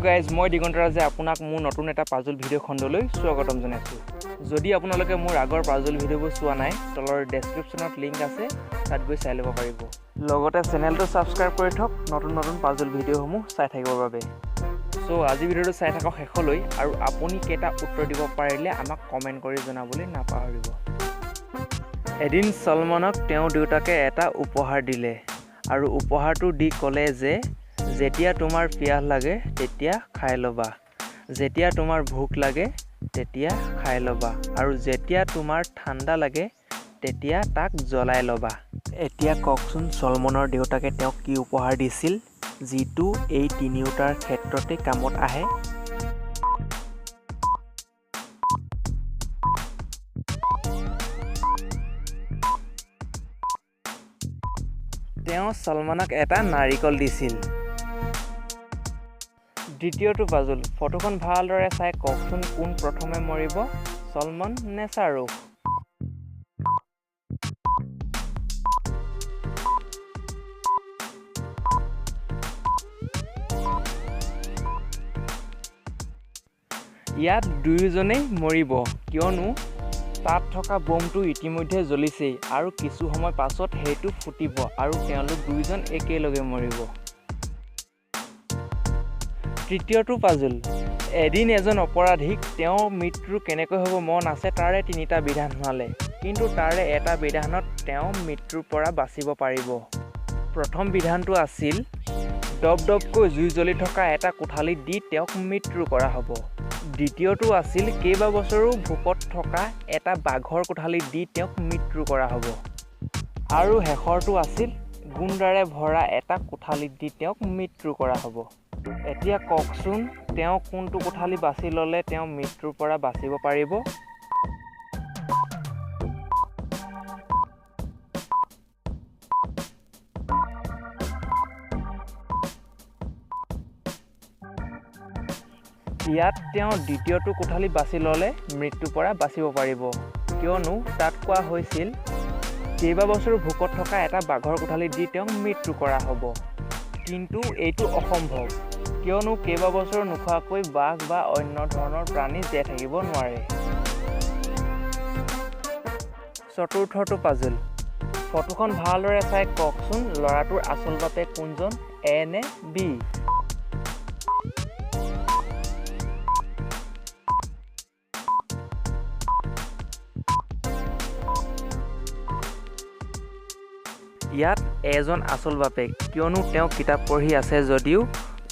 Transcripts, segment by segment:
Guys, মই দিগন্তৰাজে আপোনাক মোৰ নতুন এটা পাজল ভিডিঅ' খণ্ডলৈ স্বাগতম জনাইছোঁ। যদি আপোনালোকে মোৰ আগৰ পাজল ভিডিঅ'বোৰ চোৱা নাই, তলৰ ডেছক্ৰিপশ্যনত লিংক আছে, তাত গৈ চাই ল'ব পাৰিব। লগতে চেনেলটো ছাবস্ক্ৰাইব কৰি থওক নতুন নতুন পাজল ভিডিঅ'সমূহ চাই থাকিবৰ বাবে। চ' আজি ভিডিঅ'টো চাই থাকক শেষলৈ, আৰু আপুনি কেইটা উত্তৰ দিব পাৰিলে আমাক কমেণ্ট কৰি জনাবলৈ নাপাহৰিব। এদিন চলমানক তেওঁৰ দেউতাকে এটা উপহাৰ দিলে, আৰু উপহাৰটো দি ক'লে যে যেতিয়া তোমাৰ পিয়াহ লাগে তেতিয়া খাই ল'বা, যেতিয়া তোমাৰ ভোক লাগে তেতিয়া খাই ল'বা, আৰু যেতিয়া তোমাৰ ঠাণ্ডা লাগে তেতিয়া তাক জ্বলাই ল'বা। এতিয়া কওকচোন, চলমানৰ দেউতাকে তেওঁক কি উপহাৰ দিছিল, যিটো এই তিনিওটাৰ ক্ষেত্ৰতে কামত আহে? তেওঁ চলমানক এটা নাৰিকল দিছিল। দ্বিতীয়টো পাজল, ফটোখন ভালদৰে চাই কওকচোন, কোন প্ৰথমে মৰিব, চলমান নে শ্বাহৰুখ? ইয়াত দুয়োজনেই মৰিব, কিয়নো তাত থকা বোমটো ইতিমধ্যে জ্বলিছেই, আৰু কিছু সময় পাছত সেইটো ফুটিব আৰু তেওঁলোক দুয়োজন একেলগে মৰিব। তৃতীয়টো পাজল, এদিন এজন অপৰাধীক তেওঁৰ মৃত্যু কেনেকৈ হ'ব মন আছে তাৰে তিনিটা বিধান শুনালে, কিন্তু তাৰে এটা বিধানত তেওঁ মৃত্যুৰ পৰা বাচিব পাৰিব। প্ৰথম বিধানটো আছিল দপদপকৈ জুই জ্বলি থকা এটা কোঠালিত দি তেওঁক মৃত্যু কৰা হ'ব। দ্বিতীয়টো আছিল কেইবাবছৰো ভোকত থকা এটা বাঘৰ কোঠালিত দি তেওঁক মৃত্যু কৰা হ'ব। আৰু শেষৰটো আছিল গুণ্ডাৰে ভৰা এটা কোঠালিত দি তেওঁক মৃত্যু কৰা হ'ব। এতিয়া কওকচোন, তেওঁ কোনটো কোঠালি বাছি ল'লে তেওঁ মৃত্যুৰ পৰা বাচিব পাৰিব? ইয়াত তেওঁ দ্বিতীয়টো কোঠালি বাছি ল'লে মৃত্যুৰ পৰা বাচিব পাৰিব, কিয়নো তাত কোৱা হৈছিল কেইবাবছৰো ভোকত থকা এটা বাঘৰ কোঠালিত দি তেওঁক মৃত্যু কৰা হ'ব। কিন্তু এইটো অসম্ভৱ, কিয়নো কেইবাবছৰ নোখোৱাকৈ বাঘ বা অন্য ধৰণৰ প্ৰাণী জীয়াই থাকিব নোৱাৰে। চতুৰ্থটো পাজল, ফটোখন ভালদৰে চাই কওকচোন, ল'ৰাটোৰ আচল বাপেক কোনজন, এ নে বি? ইয়াত এজন আচল বাপেক, কিয়নো তেওঁ কিতাপ পঢ়ি আছে যদিও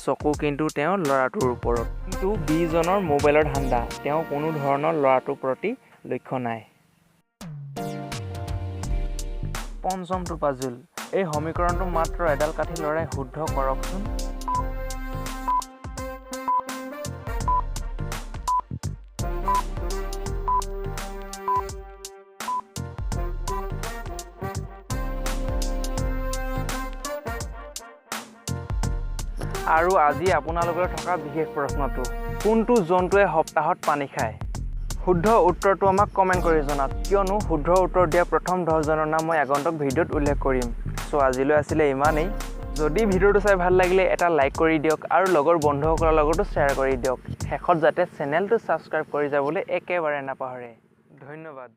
চকু কিন্তু তেওঁৰ ল'ৰাটোৰ ওপৰত। কিন্তু বিজনৰ মোবাইলৰ ধান্দা, তেওঁ কোনো ধৰণৰ ল'ৰাটোৰ প্ৰতি লক্ষ্য নাই। পঞ্চমটো পাজল, এই সমীকৰণটো মাত্ৰ এডাল কাঠি লৰাই শুদ্ধ কৰকচোন। আৰু আজি আপোনালোকৰ থকা বিশেষ প্ৰশ্নটো, কোনটো জন্তুৱে সপ্তাহত পানী খায়? শুদ্ধ উত্তৰটো আমাক কমেণ্ট কৰি জনাওক, কিয়নো শুদ্ধ উত্তৰ দিয়া প্ৰথম 10জনৰ নাম মই আগন্তুক ভিডিঅ'ত উল্লেখ কৰিম। চ' আজিলৈ আছিলে ইমানেই। যদি ভিডিঅ'টো চাই ভাল লাগিলে এটা লাইক কৰি দিয়ক, আৰু লগৰ বন্ধুসকলৰ লগতো শ্বেয়াৰ কৰি দিয়ক। শেষত যাতে চেনেলটো ছাবস্ক্ৰাইব কৰি যাবলৈ একেবাৰে নাপাহৰে। ধন্যবাদ।